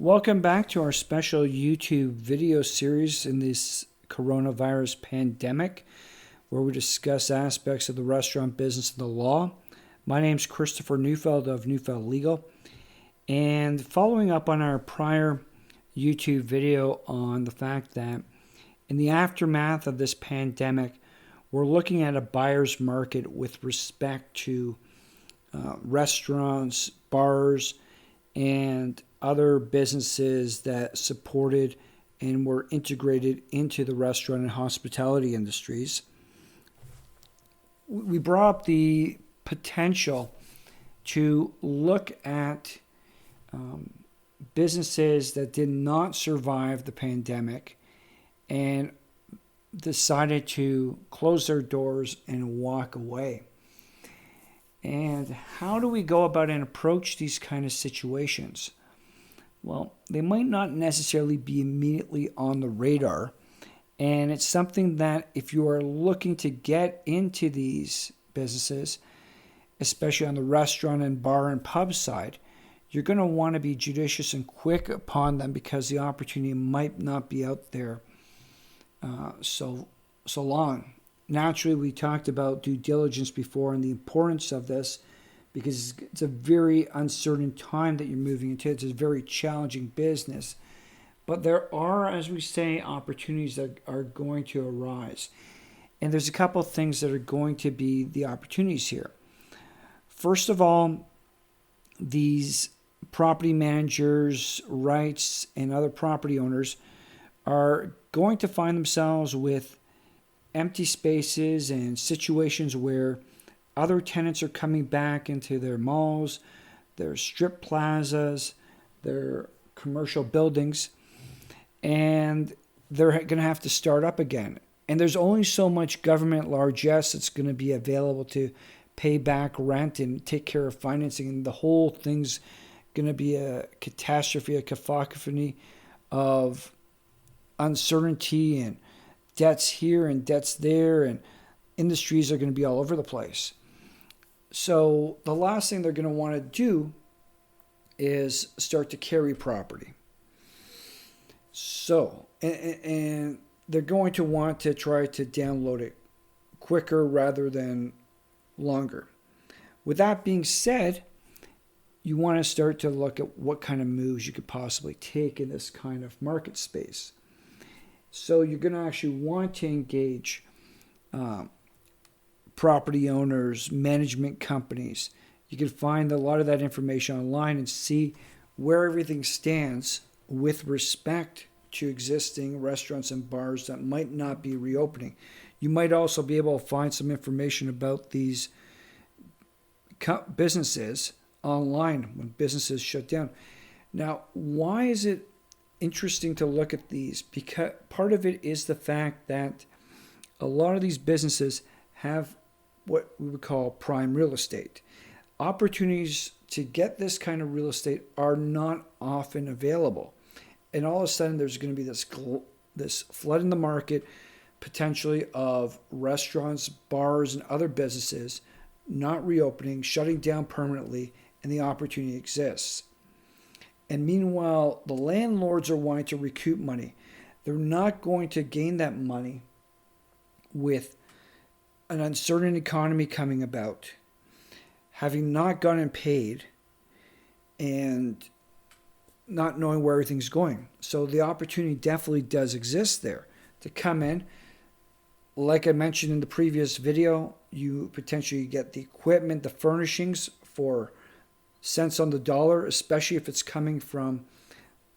Welcome back to our special YouTube video series in this coronavirus pandemic, where we discuss aspects of the restaurant business and the law. My name is Christopher Neufeld of Neufeld Legal, and following up on our prior YouTube video on the fact that in the aftermath of this pandemic, we're looking at a buyer's market with respect to restaurants, bars, and other businesses that supported and were integrated into the restaurant and hospitality industries. We brought up the potential to look at businesses that did not survive the pandemic and decided to close their doors and walk away. And how do we go about and approach these kind of situations? Well, they might not necessarily be immediately on the radar. And it's something that if you are looking to get into these businesses, especially on the restaurant and bar and pub side, you're going to want to be judicious and quick upon them because the opportunity might not be out there so long. Naturally, we talked about due diligence before and the importance of this because it's a very uncertain time that you're moving into. It's a very challenging business. But there are, as we say, opportunities that are going to arise. And there's a couple of things that are going to be the opportunities here. First of all, these property managers, rights, and other property owners are going to find themselves with empty spaces and situations where other tenants are coming back into their malls, their strip plazas, their commercial buildings, and they're going to have to start up again. And there's only so much government largesse that's going to be available to pay back rent and take care of financing. And the whole thing's going to be a catastrophe, a cacophony of uncertainty and debts here and debts there, and industries are going to be all over the place. So the last thing they're going to want to do is start to carry property. So, and they're going to want to try to download it quicker rather than longer. With that being said, you want to start to look at what kind of moves you could possibly take in this kind of market space. So you're going to actually want to engage property owners, management companies. You can find a lot of that information online and see where everything stands with respect to existing restaurants and bars that might not be reopening. You might also be able to find some information about these businesses online when businesses shut down. Now, why is it interesting to look at these? Because part of it is the fact that a lot of these businesses have what we would call prime real estate. Opportunities to get this kind of real estate are not often available. And all of a sudden there's going to be this flood in the market potentially of restaurants, bars, and other businesses not reopening, shutting down permanently, and the opportunity exists. And meanwhile, the landlords are wanting to recoup money. They're not going to gain that money with an uncertain economy coming about, having not gotten paid, and not knowing where everything's going. So the opportunity definitely does exist there to come in. Like I mentioned in the previous video, you potentially get the equipment, the furnishings for cents on the dollar, especially if it's coming from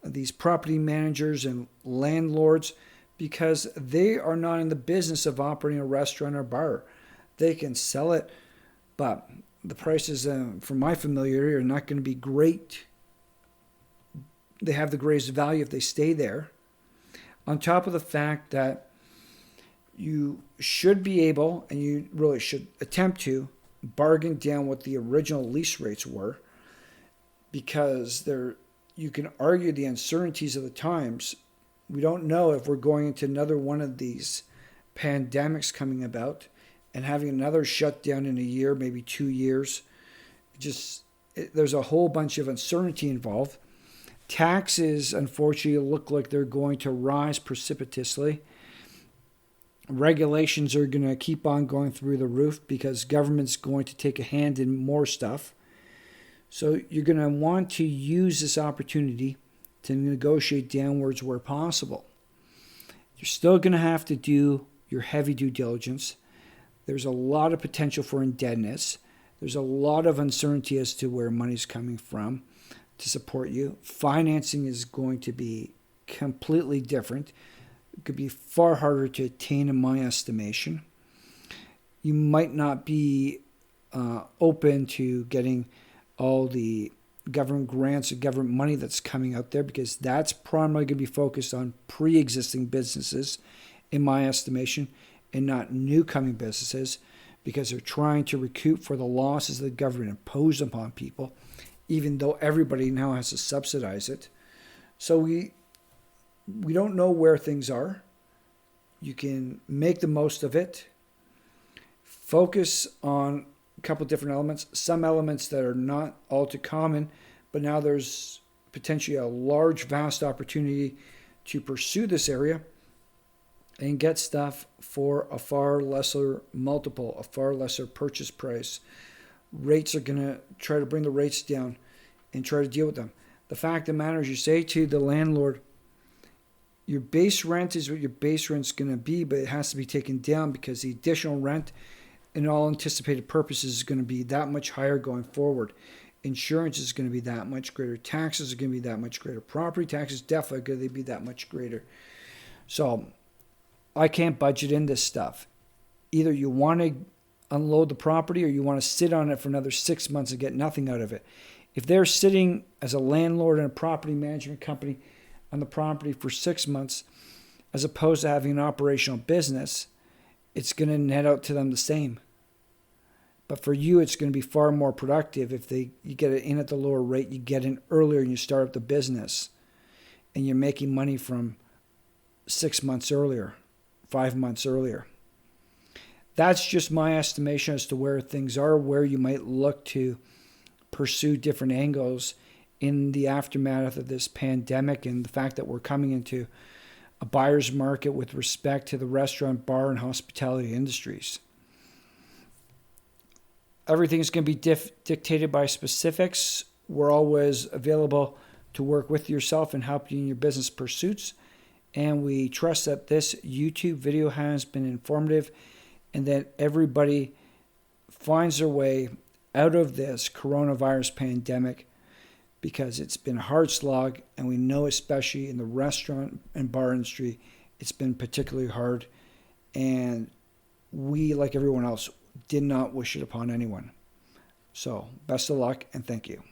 these property managers and landlords, because they are not in the business of operating a restaurant or bar. They can sell it, but the prices, from my familiarity, are not going to be great. They have the greatest value if they stay there. On top of the fact that you should be able, and you really should attempt to, bargain down what the original lease rates were, because you can argue the uncertainties of the times. We don't know if we're going into another one of these pandemics coming about and having another shutdown in a year, maybe 2 years. There's a whole bunch of uncertainty involved. Taxes, unfortunately, look like they're going to rise precipitously. Regulations are going to keep on going through the roof because government's going to take a hand in more stuff. So you're going to want to use this opportunity to negotiate downwards where possible. You're still going to have to do your heavy due diligence. There's a lot of potential for indebtedness. There's a lot of uncertainty as to where money's coming from to support you. Financing is going to be completely different. It could be far harder to attain in my estimation. You might not be open to getting all the government grants and government money that's coming out there because that's primarily going to be focused on pre-existing businesses, in my estimation, and not new coming businesses because they're trying to recoup for the losses the government imposed upon people, even though everybody now has to subsidize it. So we don't know where things are. You can make the most of it. Focus on a couple different elements. Some elements that are not all too common, but now there's potentially a large, vast opportunity to pursue this area and get stuff for a far lesser multiple, a far lesser purchase price. Rates are going to try to bring the rates down and try to deal with them. The fact of the matter is you say to the landlord, your base rent is what your base rent's going to be, but it has to be taken down because the additional rent in all anticipated purposes is going to be that much higher going forward. Insurance is going to be that much greater. Taxes are going to be that much greater. Property taxes definitely going to be that much greater. So I can't budget in this stuff. Either you want to unload the property or you want to sit on it for another 6 months and get nothing out of it. If they're sitting as a landlord in a property management company on the property for 6 months, as opposed to having an operational business, it's going to net out to them the same. But for you, it's going to be far more productive if you get it in at the lower rate, you get in earlier and you start up the business and you're making money from 6 months earlier, 5 months earlier. That's just my estimation as to where things are, where you might look to pursue different angles in the aftermath of this pandemic and the fact that we're coming into a buyer's market with respect to the restaurant, bar, and hospitality industries. Everything is going to be dictated by specifics. We're always available to work with yourself and help you in your business pursuits. And we trust that this YouTube video has been informative and that everybody finds their way out of this coronavirus pandemic, because it's been a hard slog, and we know especially in the restaurant and bar industry, it's been particularly hard, and we, like everyone else, did not wish it upon anyone. So, best of luck, and thank you.